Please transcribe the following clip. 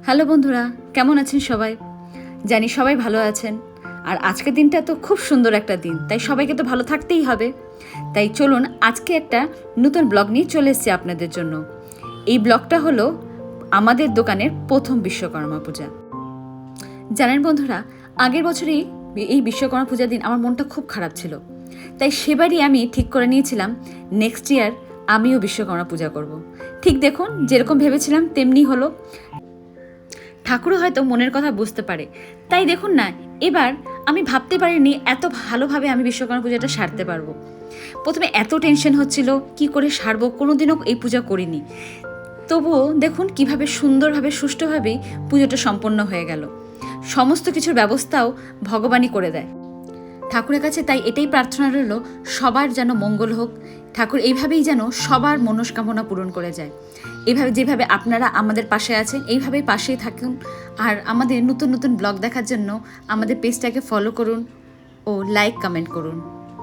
Hello বন্ধুরা, কেমন আছেন সবাই? জানি সবাই ভালো আছেন। আর আজকের দিনটা তো খুব সুন্দর একটা দিন, তাই সবাইকে তো ভালো থাকতেই হবে। তাই চলুন আজকে একটা নতুন ব্লগ নিয়ে চলে এসেছি আপনাদের জন্য। এই ব্লগটা হলো আমাদের দোকানের প্রথম বিশ্বকর্মা পূজা। জানেন বন্ধুরা, আগের বছরই এই বিশ্বকর্মা পূজার দিন আমার মনটা খুব খারাপ ছিল। তাই সেবারই আমি ঠিক করে নিয়েছিলাম নেক্সট ইয়ার আমিও বিশ্বকর্মা পূজা করব। ঠিক দেখুন, যেরকম ভেবেছিলাম তেমনি হলো। ঠাকুরও হয়তো মনের কথা বুঝতে পারে। তাই দেখুন না, এবার আমি ভাবতে পারিনি এত ভালোভাবে আমি বিশ্বকর্মা পূজাটা সারতে পারবো। প্রথমে এত টেনশন হচ্ছিল কি করে সারবো, কোনোদিনও এই পূজা করিনি। তবুও দেখুন কিভাবে সুন্দরভাবে সুষ্ঠুভাবেই পুজোটা সম্পন্ন হয়ে গেল। সমস্ত কিছুর ব্যবস্থাও ভগবানই করে দেয়। ঠাকুরের কাছে তাই এটাই প্রার্থনা রইল, সবার যেন মঙ্গল হোক। ঠাকুর এইভাবেই যেন সবার মনস্কামনা পূরণ করে যায়। এইভাবে যেভাবে আপনারা আমাদের পাশে আছেন, এইভাবেই পাশেই থাকুন। আর আমাদের নতুন নতুন ব্লগ দেখার জন্য আমাদের পেজটাকে ফলো করুন ও লাইক কমেন্ট করুন।